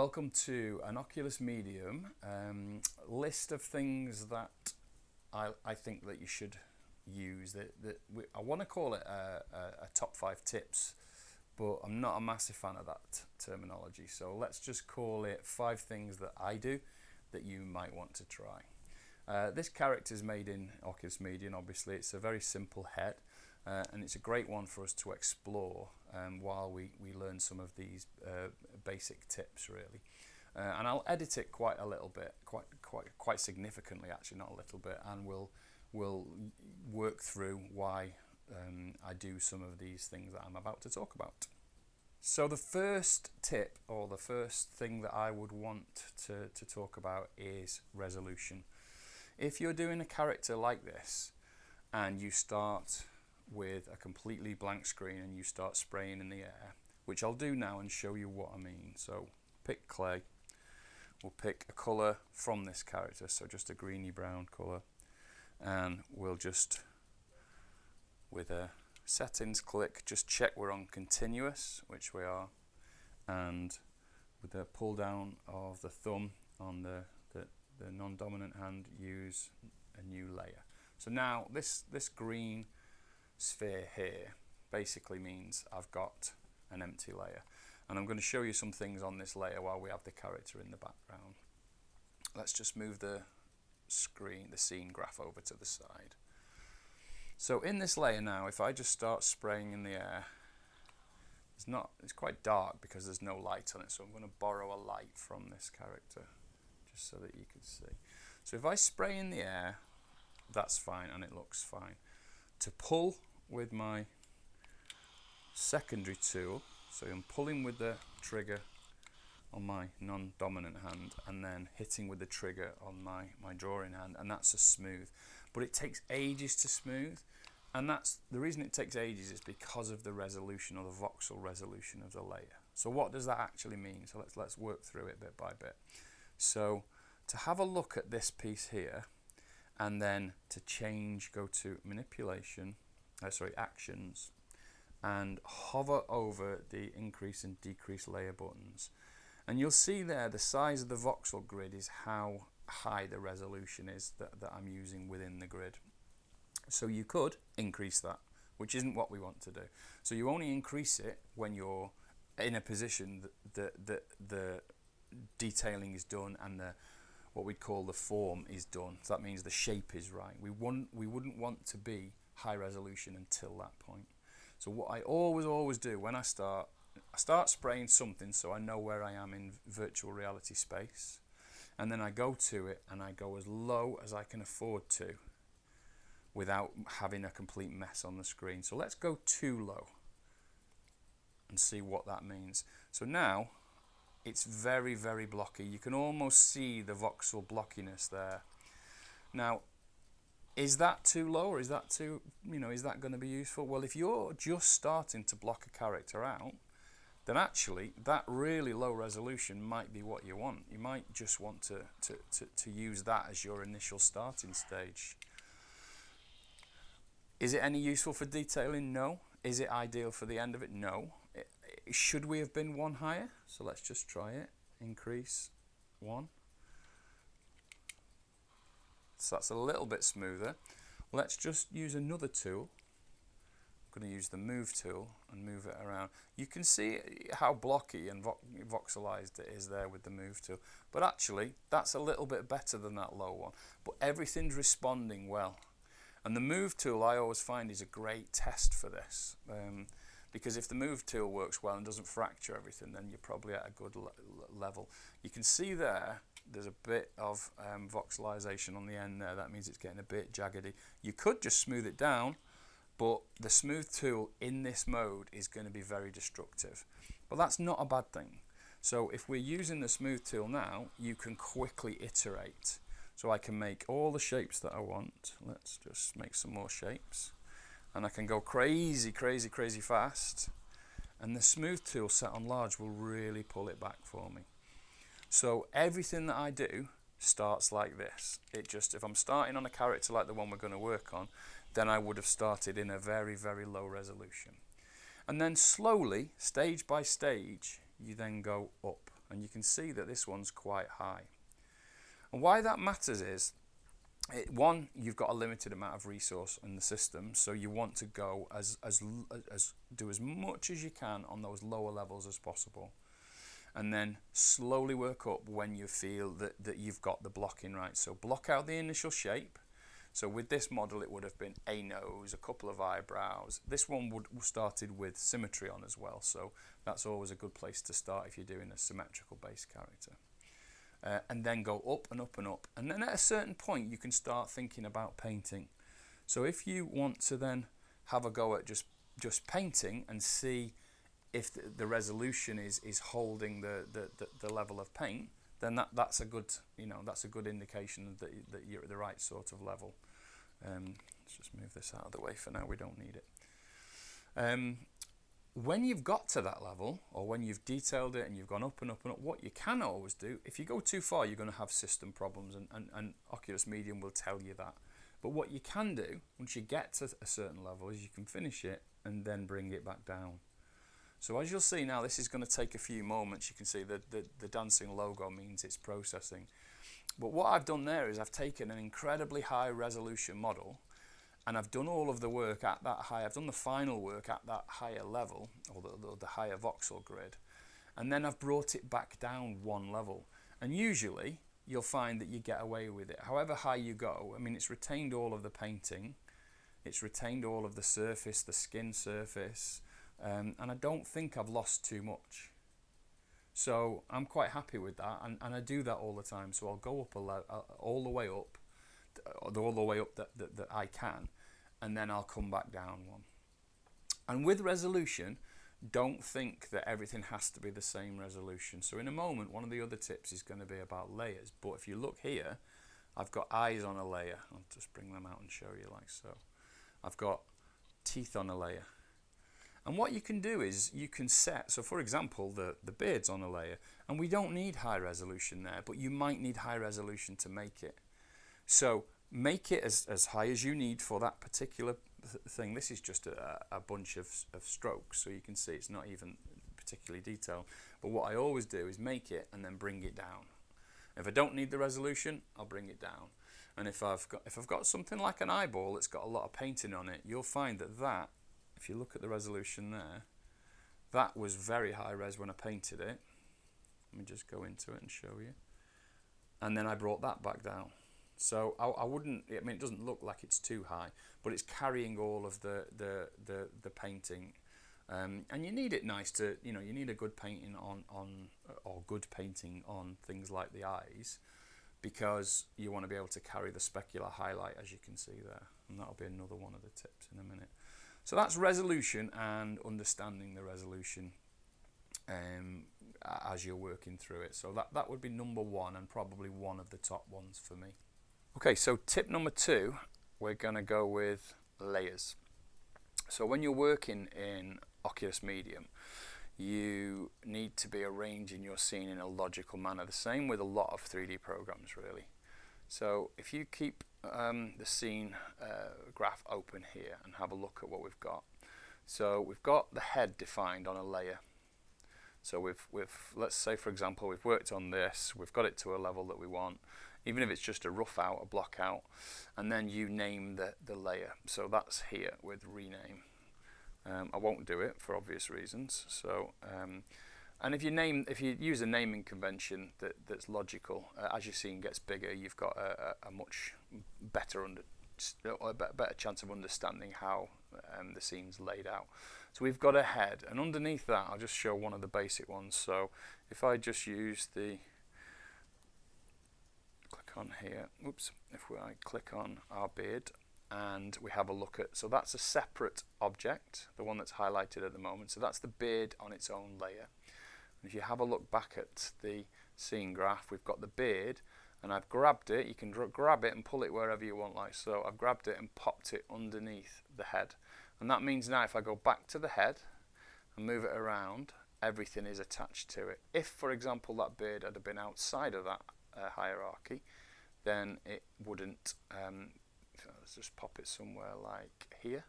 Welcome to an Oculus Medium list of things that I think that you should use. I want to call it a top 5 tips, but I'm not a massive fan of that terminology. So let's just call it 5 things that I do that you might want to try. This character is made in Oculus Medium. Obviously, it's a very simple head, and it's a great one for us to explore while we learn some of these basic tips, really. And I'll edit it quite a little bit, quite significantly, actually, not a little bit, and we'll work through why I do some of these things that I'm about to talk about. So the first tip, or the first thing that I would want to talk about, is resolution. If you're doing a character like this and you start with a completely blank screen and you start spraying in the air, which I'll do now and show you what I mean. So pick clay, we'll pick a colour from this character, so just a greeny brown colour, and we'll just, with a settings click, just check we're on continuous, which we are, and with the pull down of the thumb on the non-dominant hand, use a new layer. So now this green sphere here basically means I've got an empty layer, and I'm going to show you some things on this layer while we have the character in the background. Let's just move the scene graph over to the side. So in this layer now, if I just start spraying in the air, it's quite dark because there's no light on it, so I'm going to borrow a light from this character just so that you can see. So if I spray in the air, that's fine and it looks fine. To pull with my secondary tool, so I'm pulling with the trigger on my non-dominant hand and then hitting with the trigger on my drawing hand, and that's a smooth. But it takes ages to smooth, and that's the reason it takes ages is because of the resolution, or the voxel resolution of the layer. So what does that actually mean? So let's work through it bit by bit. So to have a look at this piece here, and then to change, go to manipulation, actions, and hover over the increase and decrease layer buttons, and you'll see there the size of the voxel grid is how high the resolution is that I'm using within the grid. So you could increase that, which isn't what we want to do. So you only increase it when you're in a position that the detailing is done and what we'd call the form is done. So that means the shape is right. We wouldn't want to be high resolution until that point. So what I always do when I start spraying something, so I know where I am in virtual reality space, and then I go to it and I go as low as I can afford to without having a complete mess on the screen. So let's go too low and see what that means. So now it's very, very blocky. You can almost see the voxel blockiness there. Now, is that too low, or is that too, is that going to be useful? Well, if you're just starting to block a character out, then actually that really low resolution might be what you want. You might just want to use that as your initial starting stage. Is it any useful for detailing? No. Is it ideal for the end of it? No. Should we have been one higher? So let's just try it. Increase 1. So that's a little bit smoother. Let's just use another tool. I'm going to use the move tool and move it around. You can see how blocky and voxelized it is there with the move tool. But actually, that's a little bit better than that low one. But everything's responding well. And the move tool, I always find, is a great test for this. Because if the move tool works well and doesn't fracture everything, then you're probably at a good level. You can see there's a bit of voxelization on the end there. That means it's getting a bit jaggedy. You could just smooth it down, but the smooth tool in this mode is going to be very destructive. But that's not a bad thing. So if we're using the smooth tool now, you can quickly iterate. So I can make all the shapes that I want. Let's just make some more shapes. And I can go crazy fast. And the smooth tool set on large will really pull it back for me. So everything that I do starts like this. If I'm starting on a character like the one we're going to work on, then I would have started in a very, very low resolution. And then slowly, stage by stage, you then go up and you can see that this one's quite high. And why that matters is, one, you've got a limited amount of resource in the system, so you want to go do as much as you can on those lower levels as possible, and then slowly work up when you feel that you've got the blocking right. So block out the initial shape. So with this model it would have been a nose, a couple of eyebrows. This one started with symmetry on as well, so that's always a good place to start if you're doing a symmetrical base character. And then go up and up and up, and then at a certain point you can start thinking about painting. So if you want to then have a go at just painting and see if the resolution is holding the level of paint, then that's a good, that's a good indication that you're at the right sort of level. Let's just move this out of the way for now, we don't need it. When you've got to that level, or when you've detailed it and you've gone up and up and up, what you can always do, if you go too far you're going to have system problems, and Oculus Medium will tell you that. But what you can do once you get to a certain level is you can finish it and then bring it back down. So as you'll see now, this is going to take a few moments. You can see the dancing logo means it's processing. But what I've done there is I've taken an incredibly high resolution model, and I've done all of the work at that high. I've done the final work at that higher level, or the higher voxel grid, and then I've brought it back down one level. And usually you'll find that you get away with it. However high you go, I mean, it's retained all of the painting, it's retained all of the surface, the skin surface, and I don't think I've lost too much. So I'm quite happy with that, and I do that all the time. So I'll go up all the way up, all the way up that I can, and then I'll come back down one. And with resolution, don't think that everything has to be the same resolution. So in a moment, one of the other tips is going to be about layers. But if you look here, I've got eyes on a layer. I'll just bring them out and show you like so. I've got teeth on a layer. And what you can do is you can set, so for example, the beard's on a layer, and we don't need high resolution there, but you might need high resolution to make it. So make it as high as you need for that particular thing. This is just a bunch of strokes, so you can see it's not even particularly detailed. But what I always do is make it and then bring it down. If I don't need the resolution, I'll bring it down. And if I've got something like an eyeball that's got a lot of painting on it, you'll find that if you look at the resolution there, that was very high res when I painted it. Let me just go into it and show you. And then I brought that back down. So I wouldn't, I mean, it doesn't look like it's too high, but it's carrying all of the painting. And you need it nice to, you need a good painting or good painting on things like the eyes, because you want to be able to carry the specular highlight, as you can see there. And that'll be another one of the tips in a minute. So that's resolution and understanding the resolution as you're working through it. So that would be number one, and probably one of the top ones for me. Okay, so tip number 2, we're going to go with layers. So when you're working in Oculus Medium, you need to be arranging your scene in a logical manner. The same with a lot of 3D programs, really. So if you keep the scene graph open here and have a look at what we've got. So we've got the head defined on a layer. So we've let's say, for example, we've worked on this, we've got it to a level that we want, even if it's just a rough out, a block out, and then you name the layer. So that's here with rename. I won't do it for obvious reasons. So and if you use a naming convention that's logical, as your scene gets bigger, you've got a much better better chance of understanding how the scene's laid out. So we've got a head, and underneath that, I'll just show one of the basic ones. So if I just use click on here, if I click on our beard, and we have a look at, so that's a separate object, the one that's highlighted at the moment. So that's the beard on its own layer. And if you have a look back at the scene graph, we've got the beard, and I've grabbed it. You can grab it and pull it wherever you want, like so. I've grabbed it and popped it underneath the head. And that means now if I go back to the head and move it around, everything is attached to it. If, for example, that beard had been outside of that hierarchy, then it wouldn't. Let's just pop it somewhere like here.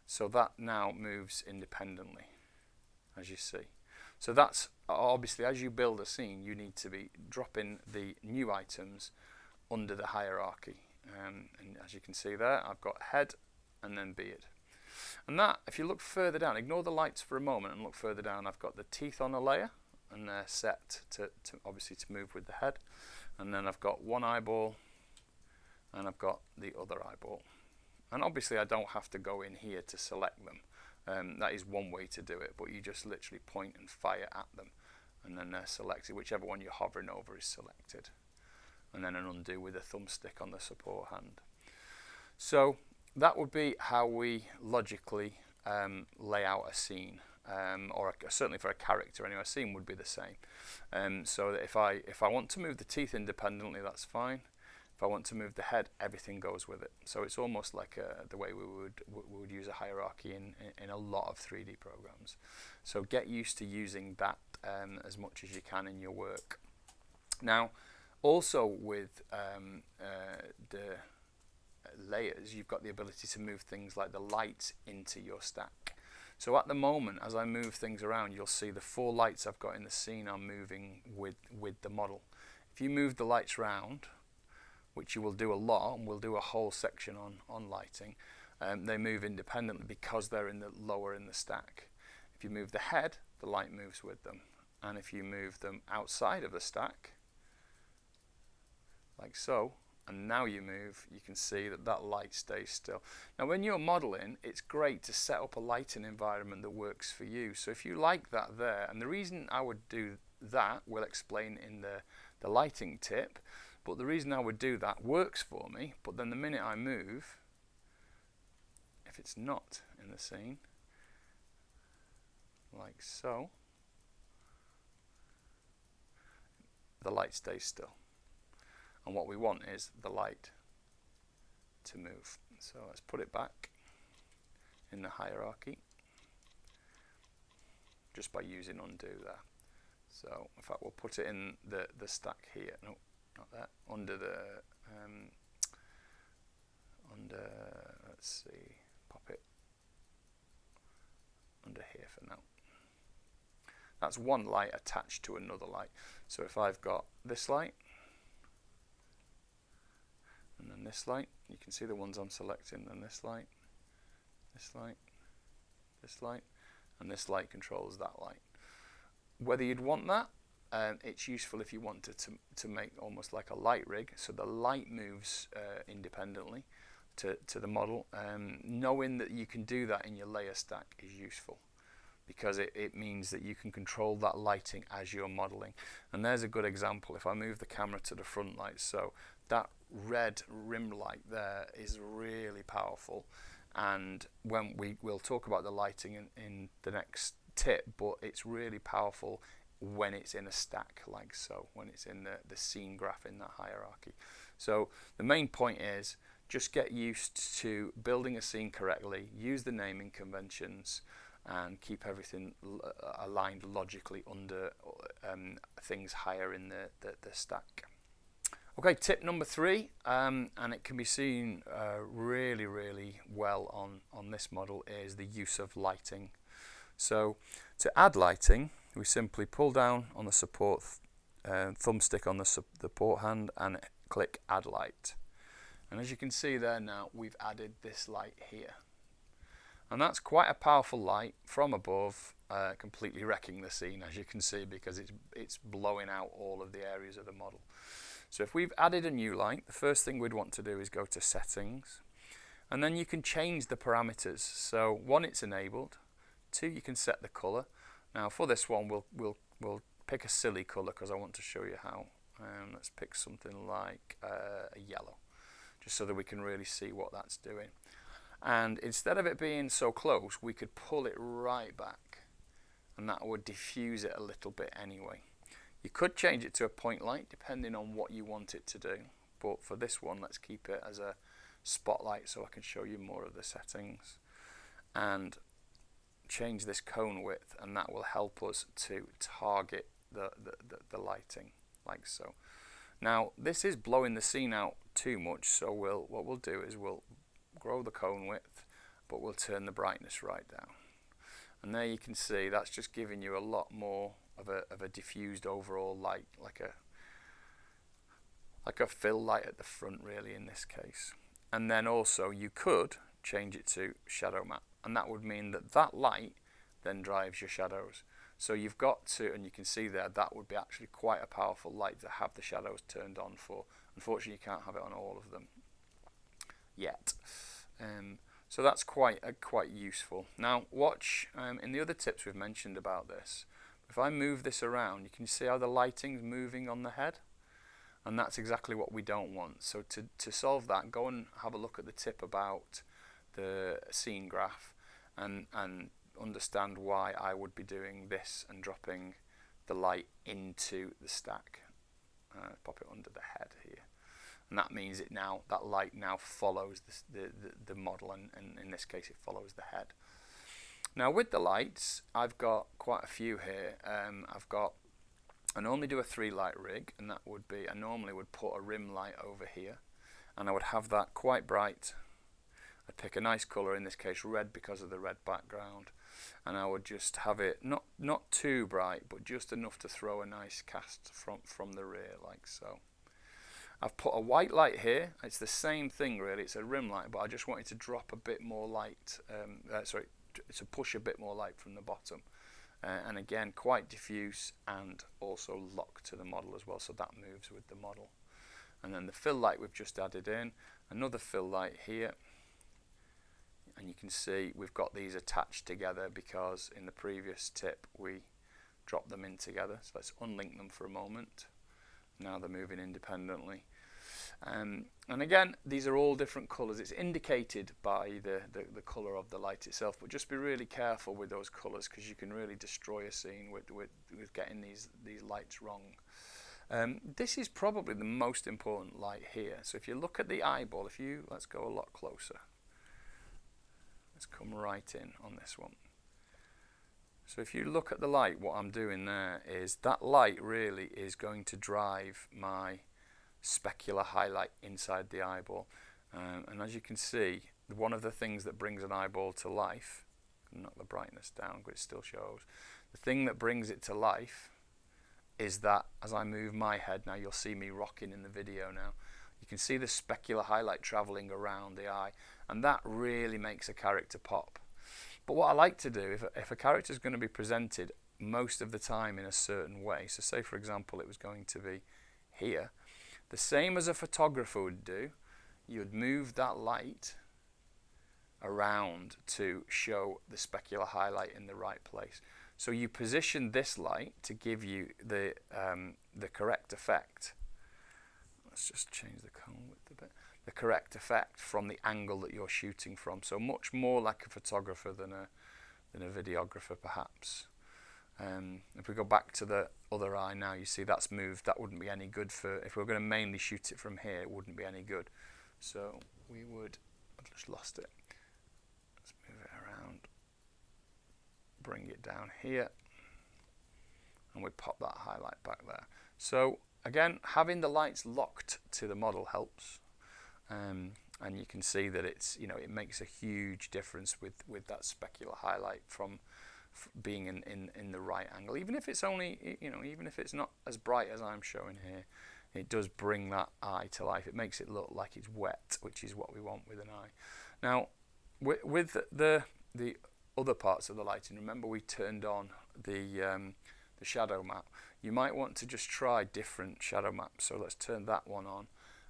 So that now moves independently, as you see. So that's obviously as you build a scene, you need to be dropping the new items under the hierarchy. And as you can see there, I've got head and then beard. And that, if you look further down, ignore the lights for a moment and look further down, I've got the teeth on a layer, and they're set to obviously to move with the head. And then I've got one eyeball, and I've got the other eyeball. And obviously I don't have to go in here to select them. That is one way to do it, but you just literally point and fire at them, and then they're selected. Whichever one you're hovering over is selected. And then an undo with a thumbstick on the support hand. So that would be how we logically lay out a scene, or certainly for a character anyway. A scene would be the same. So that if I want to move the teeth independently, that's fine. If I want to move the head, everything goes with it. So it's almost like the way we would use a hierarchy in a lot of 3D programs. So get used to using that as much as you can in your work. Now, also with the layers, you've got the ability to move things like the lights into your stack. So at the moment, as I move things around, you'll see the 4 lights I've got in the scene are moving with the model. If you move the lights round, which you will do a lot, and we'll do a whole section on lighting, they move independently because they're lower in the stack. If you move the head, the light moves with them. And if you move them outside of the stack, like so, and now you move, you can see that light stays still. Now when you're modeling, it's great to set up a lighting environment that works for you. So if you like that there, and the reason I would do that, we'll explain in the lighting tip, but the reason I would do that works for me, but then the minute I move, if it's not in the scene, like so, the light stays still. And what we want is the light to move. So let's put it back in the hierarchy, just by using undo there. So in fact we'll put it in the stack here. No, not that. Under the let's see, pop it under here for now. That's one light attached to another light. So if I've got this light and then this light, you can see the ones I'm selecting, then this light, this light, this light, and this light controls that light. Whether you'd want that, it's useful if you wanted to make almost like a light rig, so the light moves independently to the model. Knowing that you can do that in your layer stack is useful, because it means that you can control that lighting as you're modeling. And there's a good example. If I move the camera to the front light, so that red rim light there is really powerful, and when we'll talk about the lighting in the next tip, but it's really powerful when it's in a stack like so, when it's in the scene graph in that hierarchy. So the main point is just get used to building a scene correctly, use the naming conventions, and keep everything aligned logically under things higher in the stack. Okay, tip number 3, and it can be seen really well on this model, is the use of lighting. So to add lighting, we simply pull down on the support thumbstick on the support hand and click add light. And as you can see there now, we've added this light here. And that's quite a powerful light from above, completely wrecking the scene, as you can see, because it's blowing out all of the areas of the model. So if we've added a new light, the first thing we'd want to do is go to settings, and then you can change the parameters. So 1, it's enabled. 2, you can set the color. Now for this one, we'll pick a silly color because I want to show you how. Let's pick something like a yellow, just so that we can really see what that's doing. And instead of it being so close, we could pull it right back, and that would diffuse it a little bit anyway. You could change it to a point light depending on what you want it to do, but for this one, let's keep it as a spotlight so I can show you more of the settings. And change this cone width, and that will help us to target the lighting like so. Now this is blowing the scene out too much, so what we'll do is we'll grow the cone width, but we'll turn the brightness right down. And there you can see that's just giving you a lot more of a diffused overall light, like a fill light at the front really in this case. And then also you could change it to shadow map, and that would mean that that light then drives your shadows. So you've got to, and you can see there, that would be actually quite a powerful light to have the shadows turned on for. Unfortunately, you can't have it on all of them yet. So that's quite useful. Now watch, in the other tips we've mentioned about this, if I move this around, you can see how the lighting's moving on the head, and that's exactly what we don't want. So to solve that, go and have a look at the tip about the scene graph and understand why I would be doing this and dropping the light into the stack. Pop it under the head here, and that means that light now follows the model, and in this case it follows the head. Now with the lights, I've got quite a few here. I normally do a 3 light rig, and that would be, I normally would put a rim light over here, and I would have that quite bright. I'd pick a nice colour, in this case red because of the red background, and I would just have it not too bright, but just enough to throw a nice cast from the rear, like so. I've put a white light here. It's the same thing really, it's a rim light, but I just wanted to drop a bit more light, to push a bit more light from the bottom. And again, quite diffuse and also locked to the model as well, so that moves with the model. And then the fill light we've just added in, another fill light here, and you can see we've got these attached together because in the previous tip we dropped them in together. So let's unlink them for a moment. Now they're moving independently. And again, these are all different colours. It's indicated by the colour of the light itself, but just be really careful with those colours, because you can really destroy a scene with getting these lights wrong. This is probably the most important light here. So if you look at the eyeball, let's go a lot closer. Let's come right in on this one. So if you look at the light, what I'm doing there is that light really is going to drive my specular highlight inside the eyeball, and as you can see, one of the things that brings an eyeball to life, knock the brightness down but it still shows, the thing that brings it to life is that as I move my head, now you'll see me rocking in the video now, you can see the specular highlight travelling around the eye, and that really makes a character pop. But what I like to do, if a character is going to be presented most of the time in a certain way, so say for example it was going to be here, the same as a photographer would do, you'd move that light around to show the specular highlight in the right place. So you position this light to give you the correct effect. Let's just change the cone width a bit. The correct effect from the angle that you're shooting from. So much more like a photographer than a videographer perhaps. If we go back to the other eye now, you see that's moved. That wouldn't be any good for, if we're going to mainly shoot it from here, it wouldn't be any good. So we would, I've just lost it. Let's move it around, bring it down here, and we pop that highlight back there. So again, having the lights locked to the model helps. And you can see that it's, it makes a huge difference with that specular highlight from being in the right angle, even if it's only, even if it's not as bright as I'm showing here, it does bring that eye to life. It makes it look like it's wet, which is what we want with an eye. Now with the other parts of the lighting, remember we turned on the shadow map. You might want to just try different shadow maps, so let's turn that one on,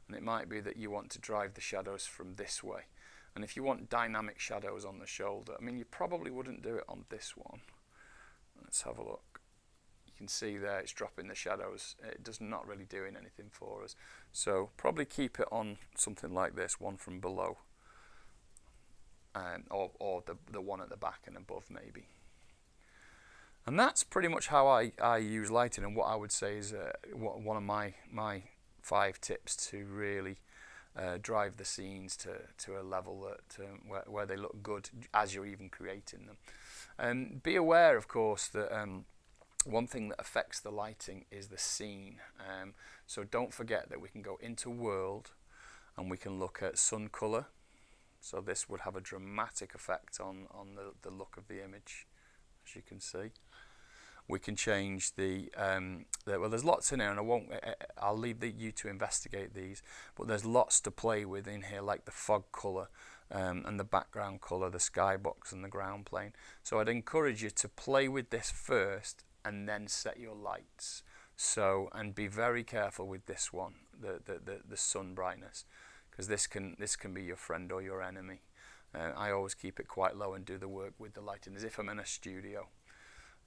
and it might be that you want to drive the shadows from this way. And if you want dynamic shadows on the shoulder, you probably wouldn't do it on this one. Let's have a look. You can see there it's dropping the shadows. It does not really doing anything for us. So probably keep it on something like this, one from below, or the one at the back and above maybe. And that's pretty much how I use lighting, and what I would say is one of my 5 tips to really drive the scenes to a level that where they look good as you're even creating them. Be aware, of course, that one thing that affects the lighting is the scene. So don't forget that we can go into world and we can look at sun color. So this would have a dramatic effect on the look of the image, as you can see. we can change well, there's lots in here, and I'll leave you to investigate these, but there's lots to play with in here, like the fog colour and the background colour, the skybox and the ground plane. So I'd encourage you to play with this first and then set your lights. So, and be very careful with this one, the sun brightness, because this can be your friend or your enemy. I always keep it quite low and do the work with the lighting as if I'm in a studio.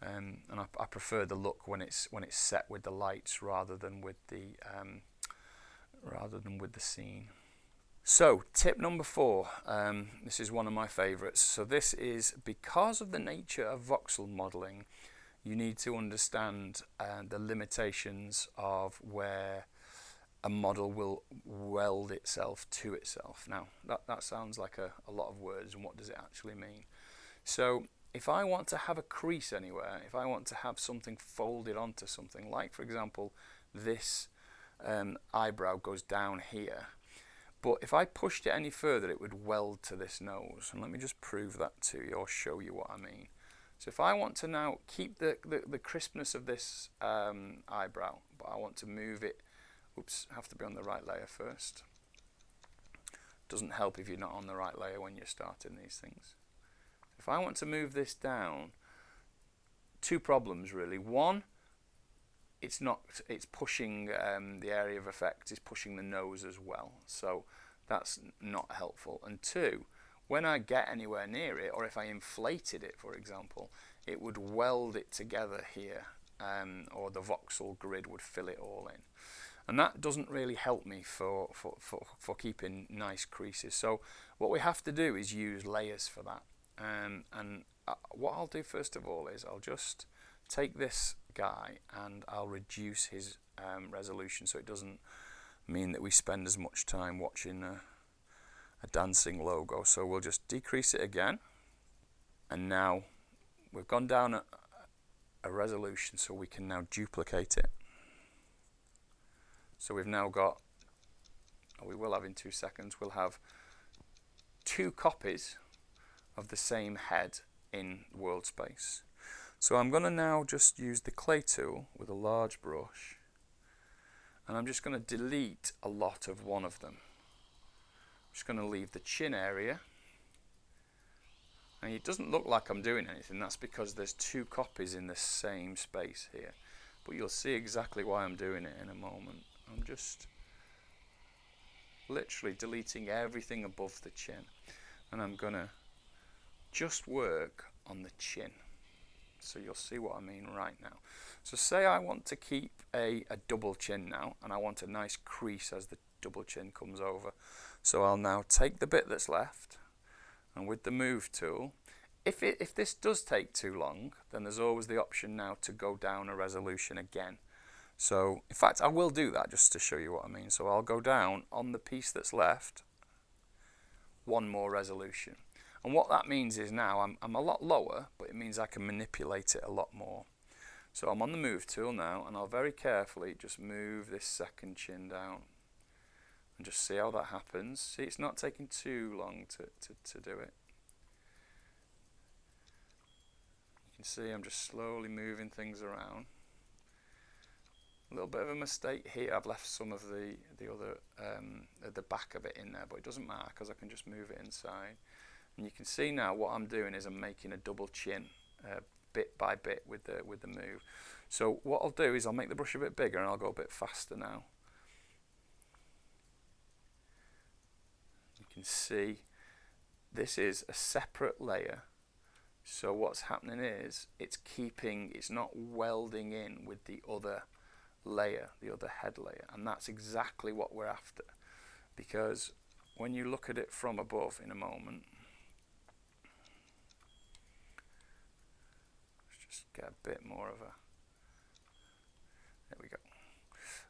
And I prefer the look when it's set with the lights rather than with the scene. So tip number 4, this is one of my favourites. So this is, because of the nature of voxel modelling, you need to understand the limitations of where a model will weld itself to itself. Now that sounds like a lot of words, and what does it actually mean? So if I want to have a crease anywhere, if I want to have something folded onto something, like for example this eyebrow goes down here, but if I pushed it any further it would weld to this nose. And let me just prove that to you, or show you what I mean. So if I want to now keep the crispness of this eyebrow, but I want to move it, oops, have to be on the right layer first. Doesn't help if you're not on the right layer when you're starting these things. If I want to move this down, 2 problems really. One, it's pushing the area of effect, it's pushing the nose as well, so that's not helpful. And 2, when I get anywhere near it, or if I inflated it, for example, it would weld it together here, or the voxel grid would fill it all in. And that doesn't really help me for keeping nice creases. So what we have to do is use layers for that. And what I'll do first of all is I'll just take this guy and I'll reduce his resolution, so it doesn't mean that we spend as much time watching a dancing logo. So we'll just decrease it again, and now we've gone down a resolution, so we can now duplicate it. So we've now got, or we will have in 2 seconds, we'll have 2 copies of the same head in world space. So I'm going to now just use the clay tool with a large brush, and I'm just going to delete a lot of one of them. I'm just going to leave the chin area, and it doesn't look like I'm doing anything. That's because there's 2 copies in the same space here, but you'll see exactly why I'm doing it in a moment. I'm just literally deleting everything above the chin, and I'm going to just work on the chin. So you'll see what I mean right now. So say I want to keep a double chin now, and I want a nice crease as the double chin comes over. So I'll now take the bit that's left, and with the move tool, if this does take too long, then there's always the option now to go down a resolution again. So in fact I will do that just to show you what I mean. So I'll go down on the piece that's left 1 more resolution. And what that means is now I'm a lot lower, but it means I can manipulate it a lot more. So I'm on the move tool now, and I'll very carefully just move this second chin down and just see how that happens. See, it's not taking too long to do it. You can see I'm just slowly moving things around. A little bit of a mistake here. I've left some of the other the back of it in there, but it doesn't matter because I can just move it inside. And you can see now what I'm doing is I'm making a double chin bit by bit with the move. So what I'll do is I'll make the brush a bit bigger, and I'll go a bit faster now. You can see this is a separate layer. So what's happening is it's not welding in with the other layer, the other head layer, and that's exactly what we're after. Because when you look at it from above in a moment, get a bit more of a, there we go.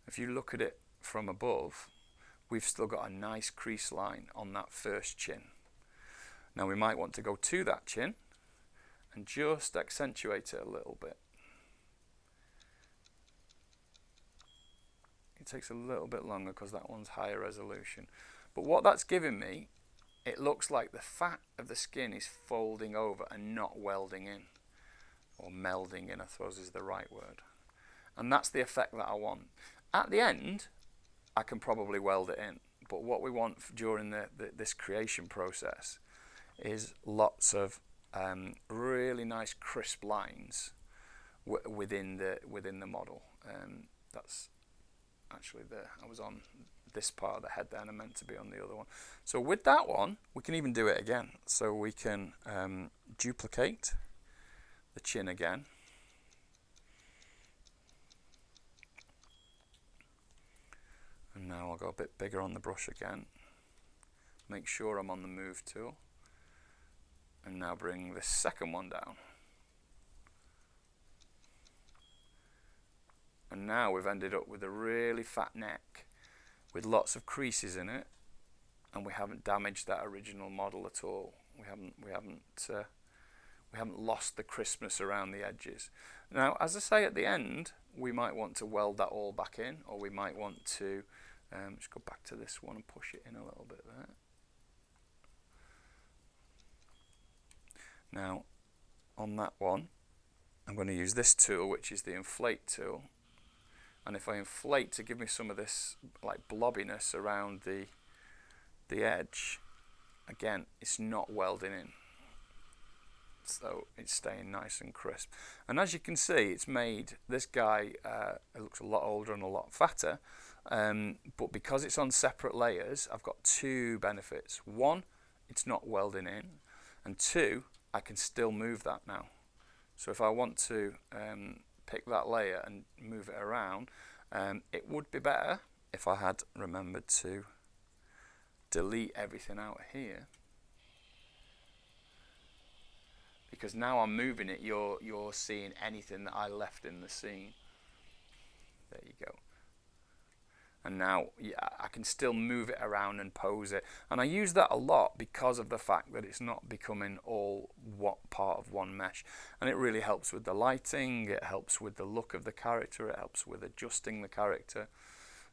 If you look at it from above, we've still got a nice crease line on that first chin. Now we might want to go to that chin and just accentuate it a little bit. It takes a little bit longer because that one's higher resolution. But what that's giving me, it looks like the fat of the skin is folding over and not welding in. or melding in, I suppose is the right word. And that's the effect that I want. At the end, I can probably weld it in, but what we want during this creation process is lots of really nice crisp lines within the model. That's actually I was on this part of the head there and I meant to be on the other one. So with that one, we can even do it again. So we can duplicate the chin again. And now I'll go a bit bigger on the brush again. Make sure I'm on the move tool. And now bring the second one down. And now we've ended up with a really fat neck with lots of creases in it, and we haven't damaged that original model at all. We haven't lost the crispness around the edges. Now, as I say, at the end, we might want to weld that all back in, or we might want to just go back to this one and push it in a little bit there. Now, on that one, I'm going to use this tool, which is the inflate tool. And if I inflate to give me some of this like blobbiness around the edge, again, it's not welding in. So it's staying nice and crisp. And as you can see, it's made this guy, it looks a lot older and a lot fatter. But because it's on separate layers, I've got two benefits. One, it's not welding in. And two, I can still move that now. So if I want to pick that layer and move it around, it would be better if I had remembered to delete everything out here, because now I'm moving it, you're seeing anything that I left in the scene. There you go. And now, yeah, I can still move it around and pose it. And I use that a lot because of the fact that it's not becoming all part of one mesh. And it really helps with the lighting, it helps with the look of the character, it helps with adjusting the character.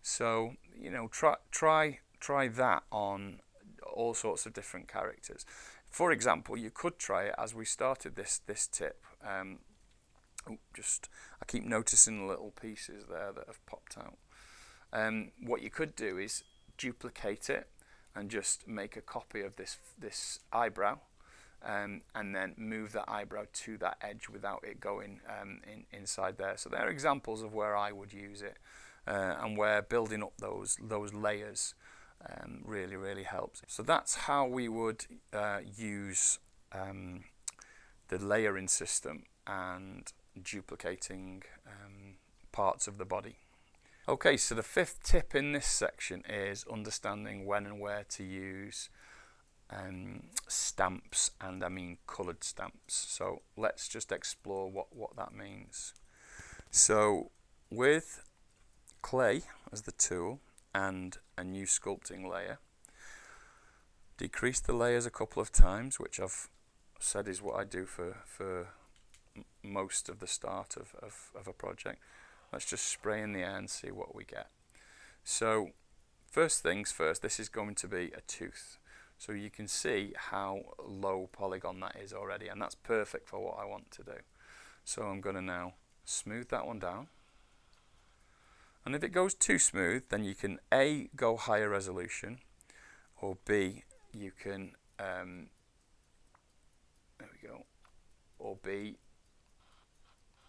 So, you know, try that on all sorts of different characters. For example, you could try it as we started this tip. I keep noticing little pieces there that have popped out. What you could do is duplicate it and just make a copy of this eyebrow, and then move that eyebrow to that edge without it going inside there. So there are examples of where I would use it, and where building up those layers really helps. So that's how we would use the layering system and duplicating parts of the body. Okay, so the fifth tip in this section is understanding when and where to use stamps, and I mean coloured stamps. So let's just explore what that means. So with clay as the tool and a new sculpting layer, decrease the layers a couple of times, which I've said is what I do for most of the start of a project. Let's just spray in the air and see what we get. So first things first, this is going to be a tooth. So you can see how low polygon that is already, and that's perfect for what I want to do. So I'm going to now smooth that one down. And if it goes too smooth, then you can A, go higher resolution, or B, you can, there we go, or B,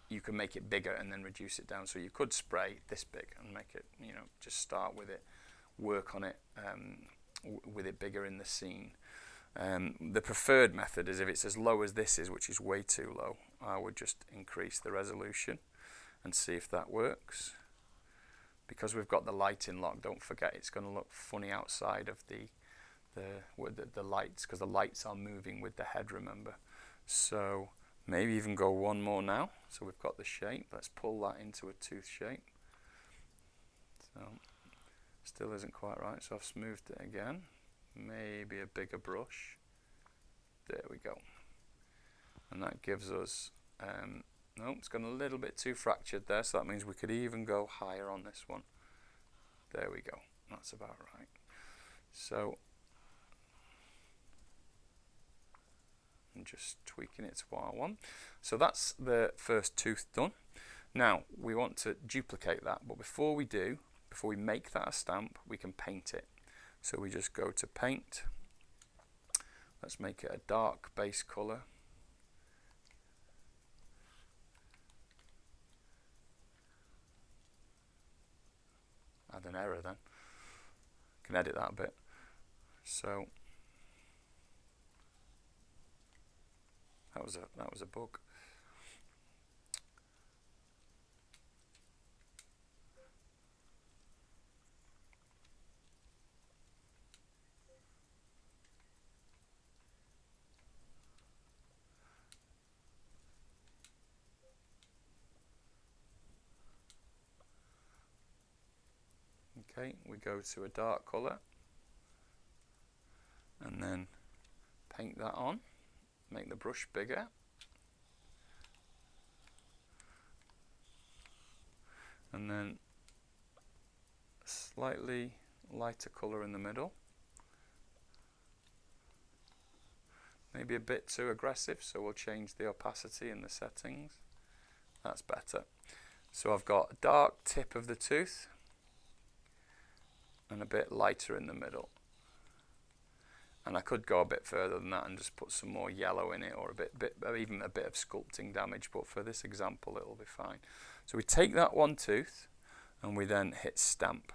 you can make it bigger and then reduce it down. So you could spray this big and make it, you know, just start with it, work on it with it bigger in the scene. The preferred method is if it's as low as this is, which is way too low, I would just increase the resolution and see if that works. Because we've got the lighting lock, don't forget it's going to look funny outside of the lights, because the lights are moving with the head, remember. So maybe even go one more now. So we've got the shape. Let's pull that into a tooth shape. So still isn't quite right, so I've smoothed it again. Maybe a bigger brush. There we go. And that gives us, no, it's gone a little bit too fractured there, so that means we could even go higher on this one. There we go. That's about right. So and just tweaking it to what I want. So that's the first tooth done. Now we want to duplicate that, but before we make that a stamp, we can paint it. So we just go to paint. Let's make it a dark base color. Add an error then. Can edit that a bit. So that was a bug. Okay, we go to a dark colour and then paint that on, make the brush bigger, and then slightly lighter colour in the middle, maybe a bit too aggressive, so we'll change the opacity in the settings. That's better. So I've got a dark tip of the tooth and a bit lighter in the middle, and I could go a bit further than that and just put some more yellow in it, or even a bit of sculpting damage, but for this example it'll be fine. So we take that one tooth and we then hit stamp,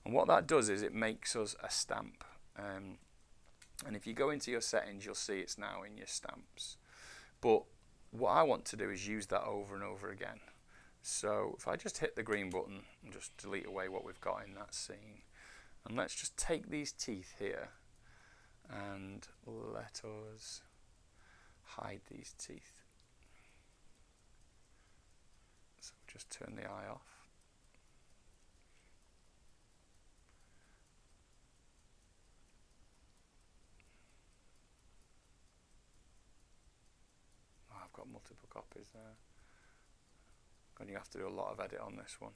and what that does is it makes us a stamp, and if you go into your settings you'll see it's now in your stamps, but what I want to do is use that over and over again. So if I just hit the green button and just delete away what we've got in that scene, and let's just take these teeth here and let us hide these teeth. So just turn the eye off. Oh, I've got multiple copies there. And you have to do a lot of edit on this one.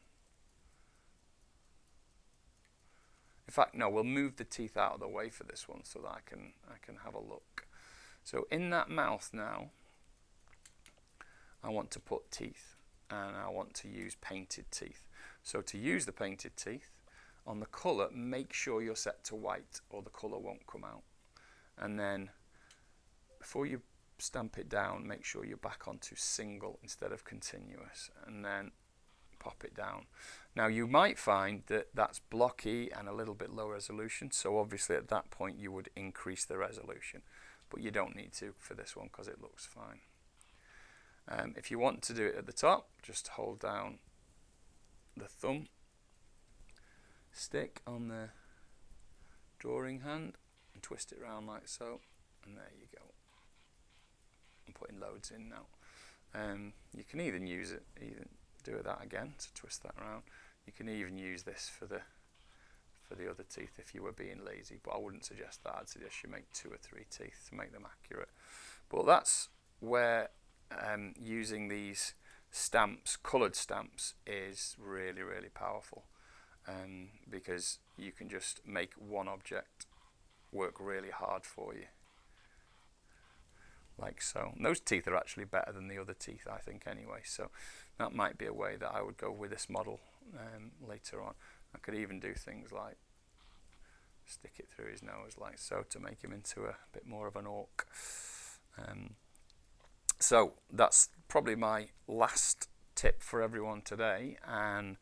In fact, no, we'll move the teeth out of the way for this one so that I can have a look. So in that mouth now, I want to put teeth, and I want to use painted teeth. So to use the painted teeth, on the colour, make sure you're set to white or the colour won't come out. And then before you stamp it down, make sure you're back onto single instead of continuous, and then pop it down. Now you might find that that's blocky and a little bit low resolution, so obviously at that point you would increase the resolution, but you don't need to for this one because it looks fine. If you want to do it at the top, just hold down the thumb stick on the drawing hand and twist it around like so, and there you go. I'm putting loads in now. You can even do that again to twist that around. You can even use this for the other teeth if you were being lazy, but I wouldn't suggest that. I'd suggest you make 2 or 3 teeth to make them accurate. But that's where using these stamps, coloured stamps, is really, really powerful, because you can just make one object work really hard for you, like so. And those teeth are actually better than the other teeth, I think, anyway, so that might be a way that I would go with this model later on. I could even do things like stick it through his nose like so to make him into a bit more of an orc. So that's probably my last tip for everyone today, and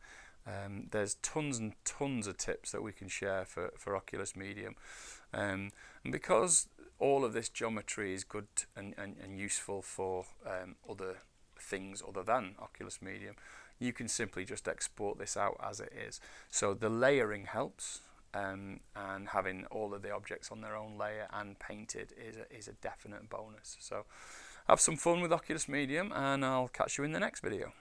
there's tons and tons of tips that we can share for Oculus Medium, and because all of this geometry is good and useful for other things other than Oculus Medium, you can simply just export this out as it is. So the layering helps, and having all of the objects on their own layer and painted is a definite bonus. So have some fun with Oculus Medium, and I'll catch you in the next video.